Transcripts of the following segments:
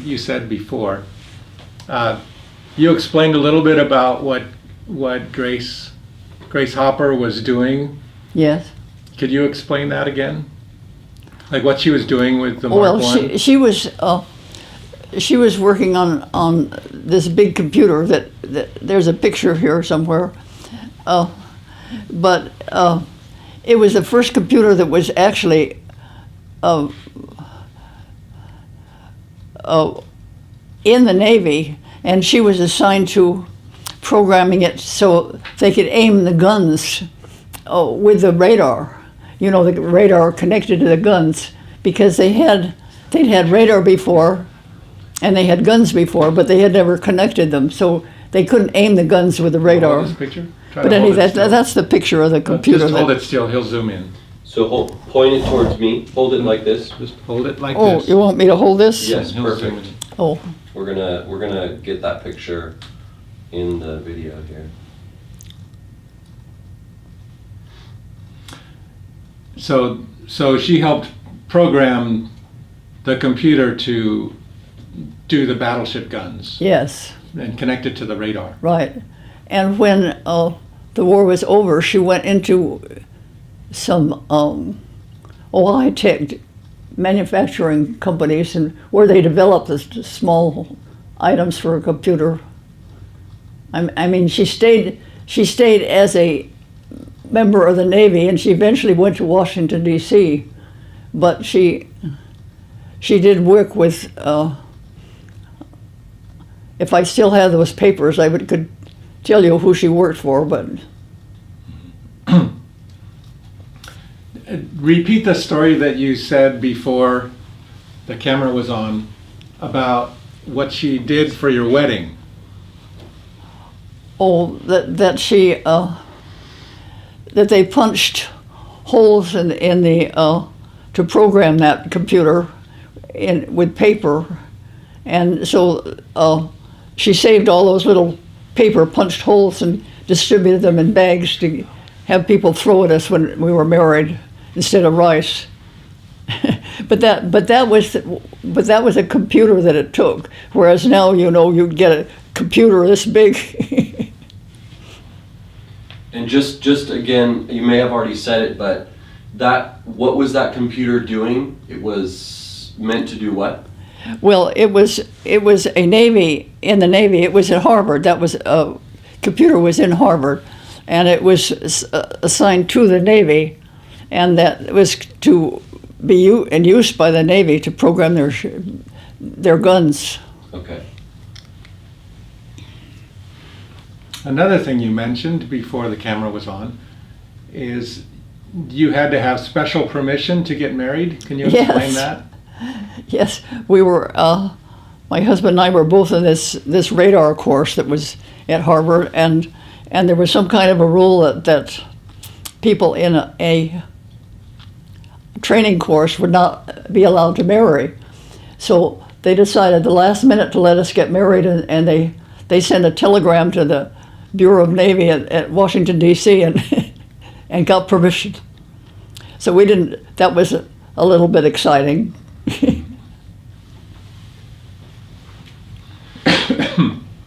you said before. You explained a little bit about what Grace Hopper was doing. Yes. Could you explain that again? Like what she was doing with the Well, Mark I? she was working on this big computer that there's a picture here somewhere, but it was the first computer that was actually in the Navy, and she was assigned to programming it so they could aim the guns with the radar. You know, the radar connected to the guns, because they'd had radar before, and they had guns before, but they had never connected them, so they couldn't aim the guns with the radar. Hold this picture? But anyway, that's the picture of the computer. Just hold it still. He'll zoom in. So point it towards me. Hold it like this. Just hold it like Oh, this. you want me to hold this? Yes, He'll zoom perfect. in. Oh, We're gonna get that picture in the video here. So she helped program the computer to do the battleship guns yes, and connect it to the radar. right. And when the war was over, she went into some high-tech manufacturing companies, and where they developed the small items for a computer. I mean, she stayed as a member of the Navy, and she eventually went to Washington, D.C., but she did work with, if I still had those papers, could tell you who she worked for, but... Repeat the story that you said before the camera was on about what she did for your wedding. Oh, that she that they punched holes in the to program that computer with paper, and so she saved all those little paper punched holes and distributed them in bags to have people throw at us when we were married instead of rice. but that was a computer that it took, whereas now you'd get a computer this big. And just again, you may have already said it, but what was that computer doing? It was meant to do what? Well, it was in the Navy. It was at Harvard. That was a computer was in Harvard, and it was assigned to the Navy, and that was to be in use by the Navy to program their guns. Okay. Another thing you mentioned before the camera was on is you had to have special permission to get married. Can you explain Yes. that? Yes, we were. My husband and I were both in this radar course that was at Harvard, and there was some kind of a rule that people in a training course would not be allowed to marry. So they decided the last minute to let us get married, and they sent a telegram to the Bureau of Navy at Washington, D.C. and got permission. So we didn't. That was a little bit exciting.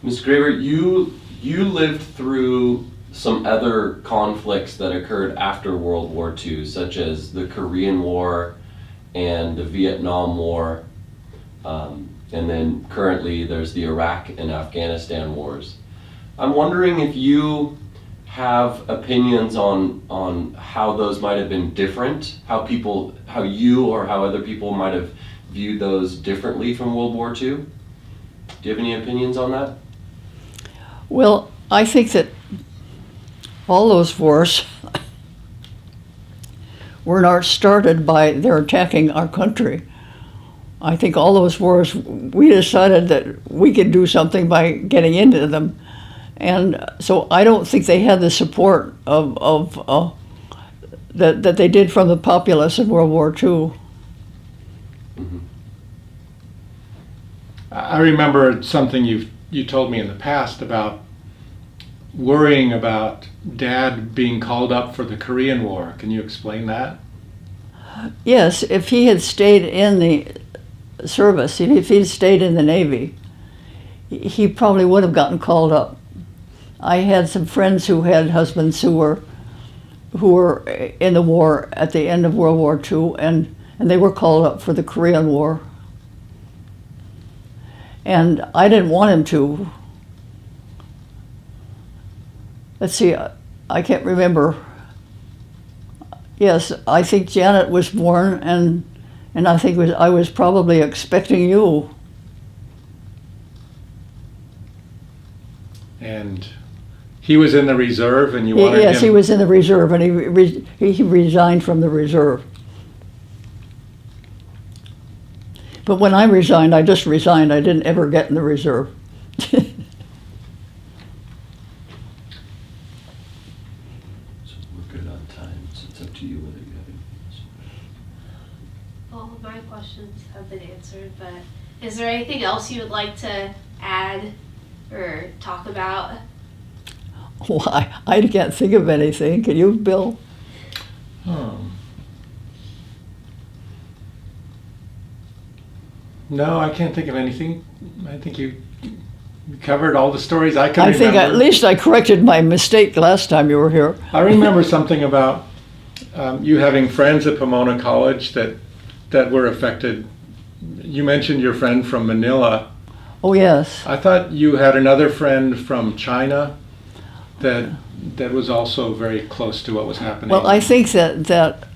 Ms. Grabert, you lived through some other conflicts that occurred after World War II, such as the Korean War and the Vietnam War, and then currently there's the Iraq and Afghanistan wars. I'm wondering if you have opinions on how those might have been different, how you or how other people might have viewed those differently from World War II? Do you have any opinions on that? Well, I think that all those wars were not started by their attacking our country. I think all those wars, we decided that we could do something by getting into them. And so I don't think they had the support that they did from the populace in World War II. Mm-hmm. I remember something you told me in the past about worrying about Dad being called up for the Korean War. Can you explain that? Yes, if he had stayed in service, if he'd stayed in the Navy, he probably would have gotten called up. I had some friends who had husbands who were in the war at the end of World War II, and they were called up for the Korean War. And I didn't want him to. Let's see, I can't remember. Yes, I think Janet was born, and I think I was probably expecting you. And he was in the reserve, and you wanted him... Yes, he was in the reserve, and he resigned from the reserve. But when I resigned, I just resigned. I didn't ever get in the reserve. So we're good on time, so it's up to you whether you have anything else. All of my questions have been answered, but is there anything else you would like to add or talk about? Why? I can't think of anything. Can you, Bill? No, I can't think of anything. I think you covered all the stories I can remember. I think at least I corrected my mistake last time you were here. I remember something about you having friends at Pomona College that were affected. You mentioned your friend from Manila. Oh, yes. I thought you had another friend from China that was also very close to what was happening. Well, I think that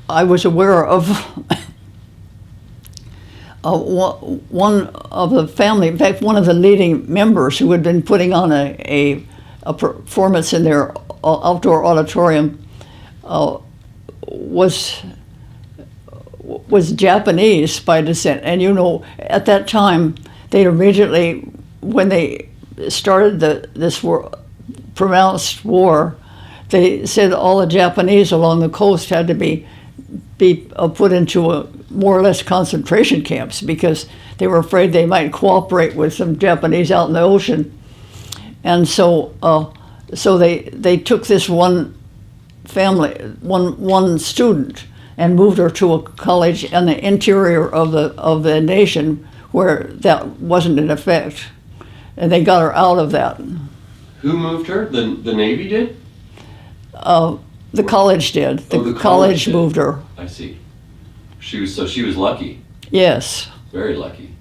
I was aware of one of the family, in fact, one of the leading members who had been putting on a performance in their outdoor auditorium was Japanese by descent. And you know, at that time, they immediately, when they started this pronounced war, they said all the Japanese along the coast had to be put into more or less concentration camps because they were afraid they might cooperate with some Japanese out in the ocean. And so they took this one family, one student, and moved her to a college in the interior of the nation where that wasn't in effect, and they got her out of that. Who moved her? The Navy did? The college did. The college moved her. I see. She was lucky. Yes. Very lucky.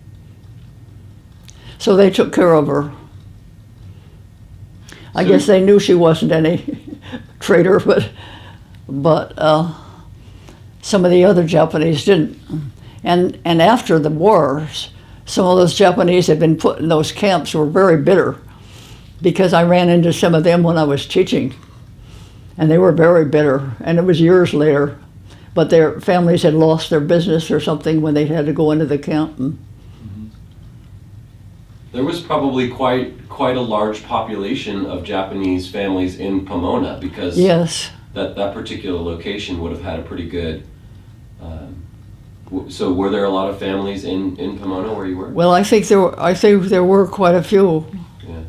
So they took care of her. I guess they knew she wasn't any traitor, but some of the other Japanese didn't. And after the wars, some of those Japanese had been put in those camps were very bitter because I ran into some of them when I was teaching. And they were very bitter, and it was years later. But their families had lost their business or something when they had to go into the camp. There was probably quite a large population of Japanese families in Pomona because yes, that particular location would have had a pretty good. So were there a lot of families in Pomona where you were? Well, I think there were quite a few. Yeah.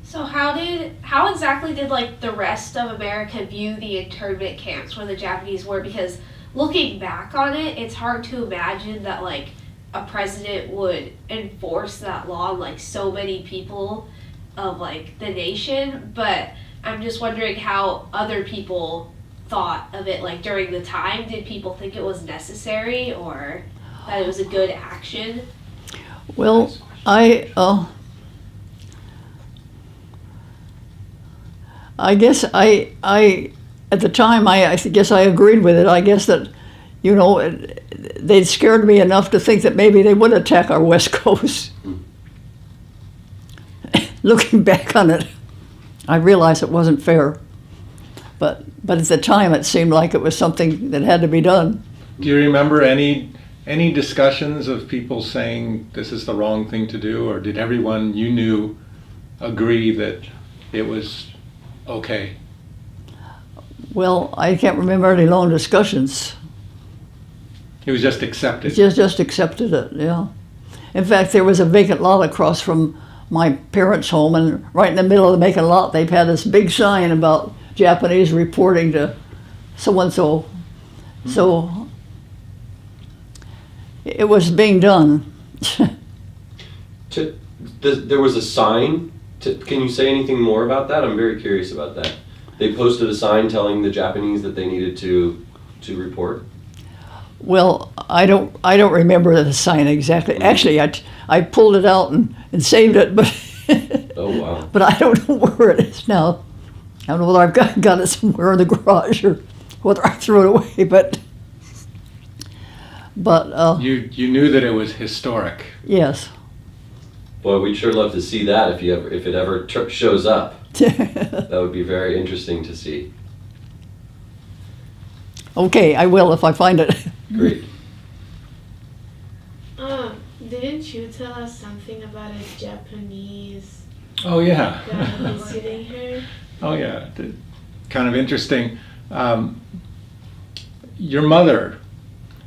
So how exactly did like the rest of America view the internment camps where the Japanese were? Because looking back on it, it's hard to imagine that like a president would enforce that law on like so many people of like the nation. But I'm just wondering how other people thought of it like during the time. Did people think it was necessary or that it was a good action? Well, I guess I at the time I guess I agreed with it. I guess that, you know, they'd scared me enough to think that maybe they would attack our West Coast. Looking back on it, I realize it wasn't fair. But at the time it seemed like it was something that had to be done. Do you remember any discussions of people saying this is the wrong thing to do, or did everyone you knew agree that it was okay? Well, I can't remember any long discussions. It was just accepted. Just accepted it, yeah. In fact, there was a vacant lot across from my parents' home, and right in the middle of the vacant lot, they've had this big sign about Japanese reporting to so-and-so. So it was being done. There was a sign. Can you say anything more about that? I'm very curious about that. They posted a sign telling the Japanese that they needed to report. Well, I don't remember the sign exactly. Actually, I pulled it out and saved it, but Oh wow. but I don't know where it is now. I don't know whether I've got it somewhere in the garage or whether I threw it away. But You knew that it was historic. yes. Boy, we'd sure love to see that if it ever shows up. That would be very interesting to see. Okay, I will if I find it. Great. Didn't you tell us something about a Japanese Oh yeah. guy visiting her? Oh yeah. Kind of interesting. Your mother,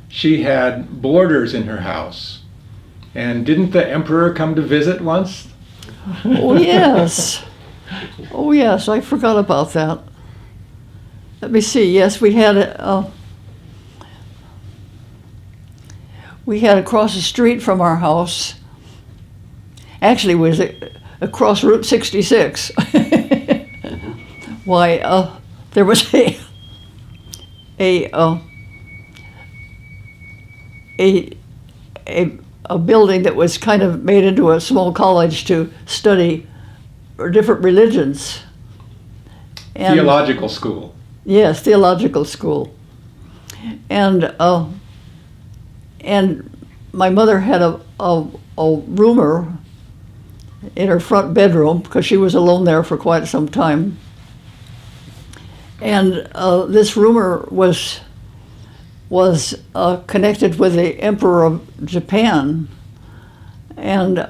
she had boarders in her house. And didn't the emperor come to visit once? Oh yes. Oh yes, I forgot about that. Let me see. Yes, we had across the street from our house. Actually, it was across Route 66. Why? There was a building that was kind of made into a small college to study different religions. And, Theological school. yes, theological school. And my mother had a roomer in her front bedroom because she was alone there for quite some time. And this roomer was connected with the Emperor of Japan. And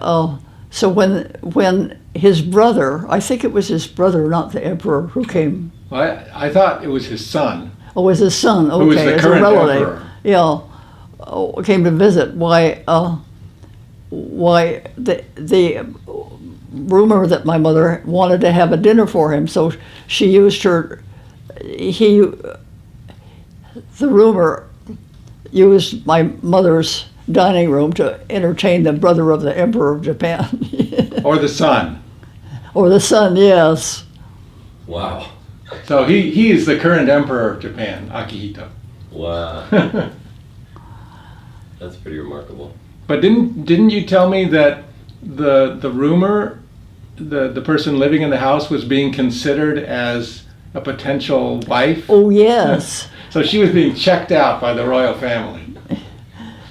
so when his brother, I think it was his brother, not the Emperor, who came. Well, I thought it was his son. Oh, it was his son, okay, Who was the as current a relative. emperor. Yeah, came to visit. Why the rumor that my mother wanted to have a dinner for him, so she used the rumor used my mother's dining room to entertain the brother of the Emperor of Japan. Or the son. Or the son, yes. Wow. So he is the current emperor of Japan, Akihito. Wow. That's pretty remarkable. But didn't you tell me that the rumor, the person living in the house was being considered as a potential wife? Oh, yes. So she was being checked out by the royal family.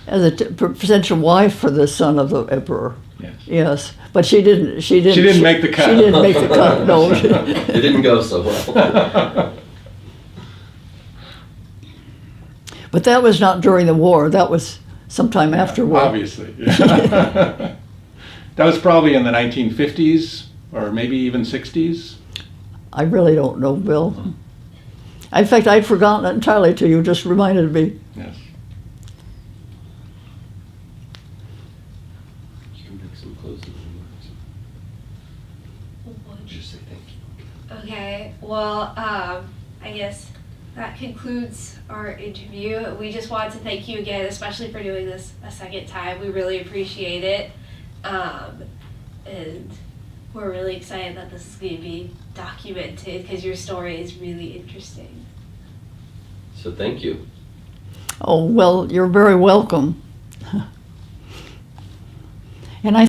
As a potential wife for the son of the emperor. Yes. Yes, but she didn't make the cut. She didn't make the cut. No. It didn't go so well. But that was not during the war. That was sometime afterward. Obviously. Yeah. That was probably in the 1950s or maybe even 60s. I really don't know, Bill. In fact, I'd forgotten it entirely till you just reminded me. Yes. You can make some closing remarks. Just say thank you. Okay, well, I guess that concludes our interview. We just wanted to thank you again, especially for doing this a second time. We really appreciate it. And we're really excited that this is going to be documented because your story is really interesting. So thank you. Oh, well, you're very welcome. And I